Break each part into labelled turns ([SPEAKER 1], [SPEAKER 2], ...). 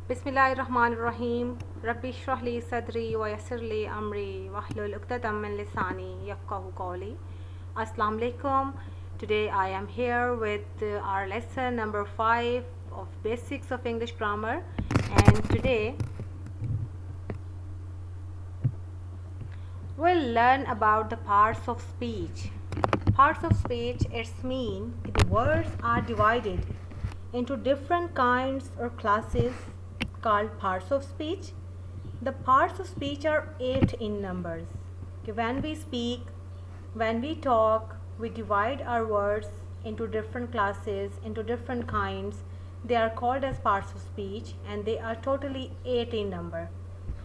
[SPEAKER 1] बिस्मिल्लाहिर्रहमानिर्रहीम रब्बि इश्रह ली सदरी व यस्सिर ली अमरी वहलुल उक़दतम मिन लिसानी यफ़क़हू क़ौली. Assalamu alaikum. Today I am here with our lesson number 5 of Basics of English Grammar, and today we'll learn about the parts of speech. Parts of speech, it's mean the words are divided into different kinds or classes called parts of speech. The parts of speech are 8 in numbers. When we speak, when we talk, we divide our words into different classes, into different kinds. They are called as parts of speech, and they are totally 8 in number.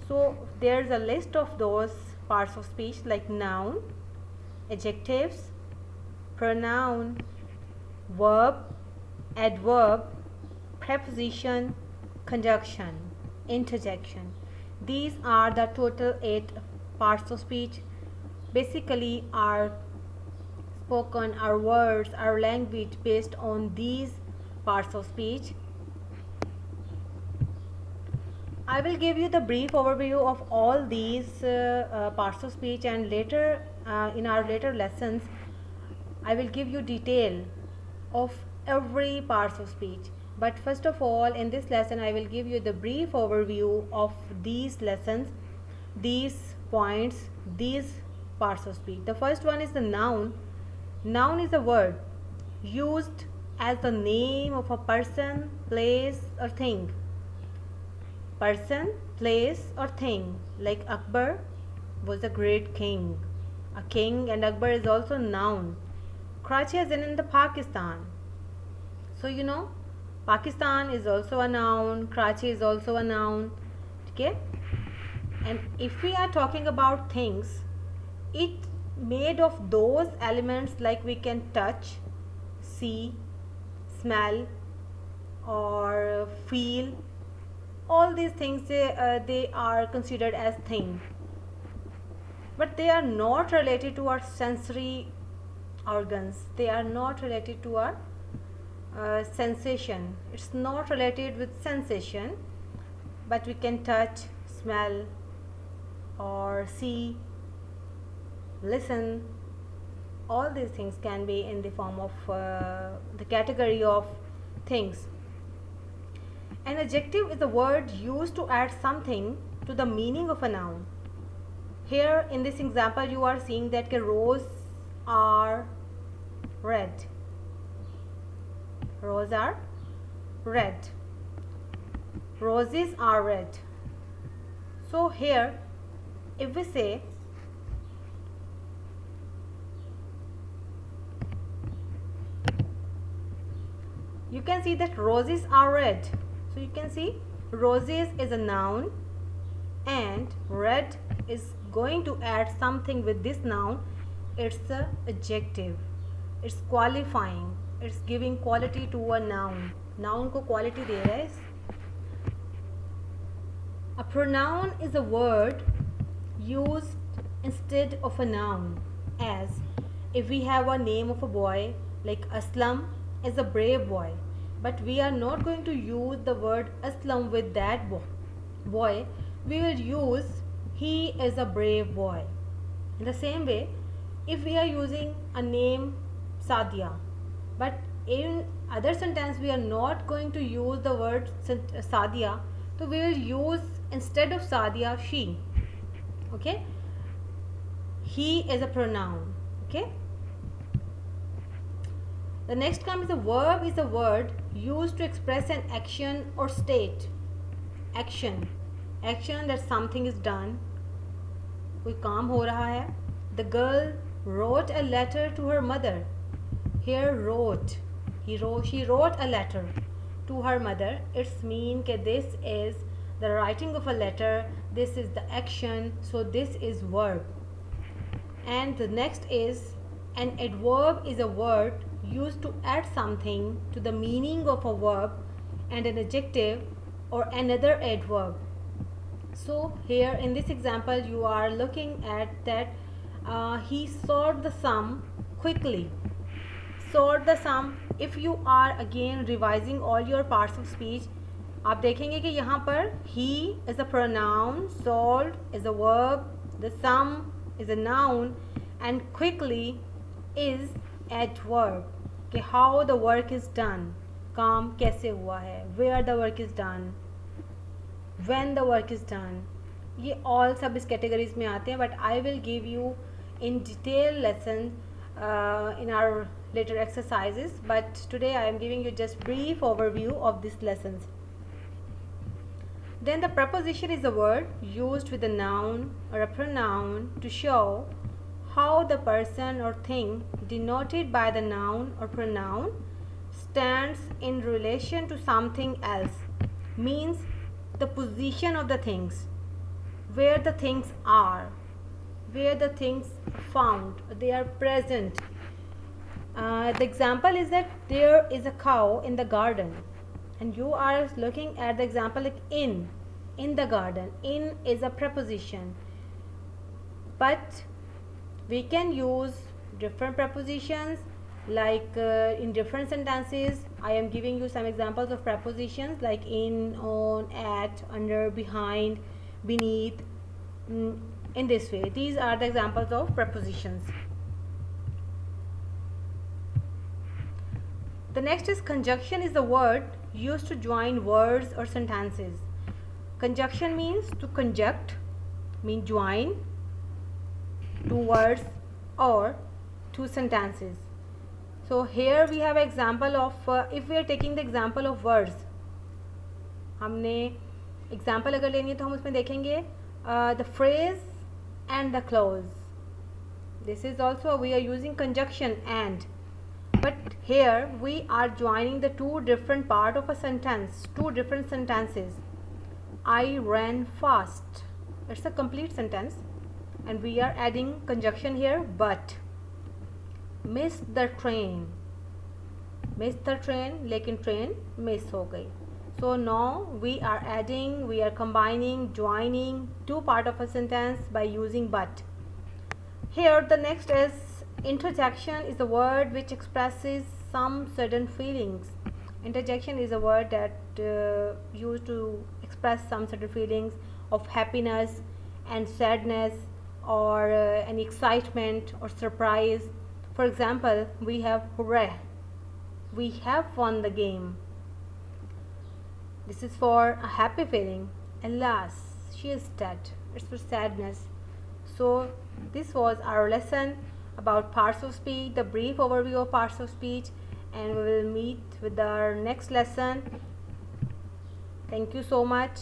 [SPEAKER 1] So there's a list of those parts of speech like noun, adjectives, pronoun, verb, adverb, preposition, conjunction, interjection. These are the total 8 parts of speech. Basically, our spoken, our words, our language based on these parts of speech. I will give you the brief overview of all these parts of speech, and later in our later lessons I will give you detail of every parts of speech. But first of all, in this lesson I will give you the brief overview of these lessons, these points, these parts of speech. The first one is the noun. Noun is a word used as the name of a person, place or thing. Person, place or thing. Like Akbar was a great king. A king and Akbar is also noun. Karachi is in the Pakistan. So you know, Pakistan is also a noun, Karachi is also a noun. Okay? And if we are talking about things, it made of those elements like we can touch, see, smell or feel. All these things they are considered as thing, but they are not related to our sensory organs. They are not related to our sensation. It's not related with sensation, but we can touch, smell or see, listen. All these things can be in the form of the category of things. An adjective is a word used to add something to the meaning of a noun. Here in this example you are seeing that the roses are red. Roses are red. Roses are red. So here if we say you can see that roses are red. So you can see roses is a noun and red is going to add something with this noun. It's a adjective. It's qualifying. It's giving quality to a noun. Noun को quality दे रहा है. A pronoun is a word used instead of a noun. As if we have a name of a boy like Aslam is a brave boy, but we are not going to use the word Aslam with that boy. We will use he is a brave boy. In the same way, if we are using a name Sadia, but in other sentence we are not going to use the word Sadia, so we will use instead of Sadia she. Okay, he is a pronoun. Okay, the next comes the verb is a word used to express an action or state. Action that something is done, कोई काम हो रहा है. The girl wrote a letter to her mother. Here wrote, she wrote a letter to her mother. It's mean that this is the writing of a letter, this is the action, so this is verb. And the next is an adverb is a word used to add something to the meaning of a verb and an adjective or another adverb. So here in this example you are looking at that he solved the sum quickly. Solved the sum. If you are again revising all your parts of speech, आप देखेंगे कि यहाँ पर he is a pronoun, sold is a verb, the sum is a noun and quickly is adverb कि how the work is done, काम कैसे हुआ है, where the work is done, when the work is done, ये all सब इस categories में आते हैं. But I will give you in detail lesson in our later exercises, but today I am giving you just brief overview of these lessons. Then the preposition is a word used with a noun or a pronoun to show how the person or thing denoted by the noun or pronoun stands in relation to something else. Means the position of the things, where the things are, where the things are found, they are present. The example is that there is a cow in the garden and you are looking at the example like in the garden. In is a preposition, but we can use different prepositions like in different sentences. I am giving you some examples of prepositions like in, on, at, under, behind, beneath, in this way. These are the examples of prepositions. The next is conjunction is the word used to join words or sentences. Conjunction means to conjunct, mean join two words or two sentences. So here we have example of if we are taking the example of words, हमने example अगर लेनी है तो हम उसमें देखेंगे the phrase and the clause. This is also we are using conjunction and, but here we are joining the two different part of a sentence, two different sentences. I ran fast, it's a complete sentence and we are adding conjunction here. But missed the train, लेकिन train miss हो गई. So now we are adding, we are combining, joining two part of a sentence by using but. Here the next is interjection is a word which expresses some certain feelings. Interjection is a word that used to express some certain feelings of happiness and sadness or an excitement or surprise. For example, we have hooray, we have won the game. This is for a happy feeling. Alas, she is dead, it's for sadness. So this was our lesson about parts of speech, the brief overview of parts of speech, and we will meet with our next lesson. Thank you so much.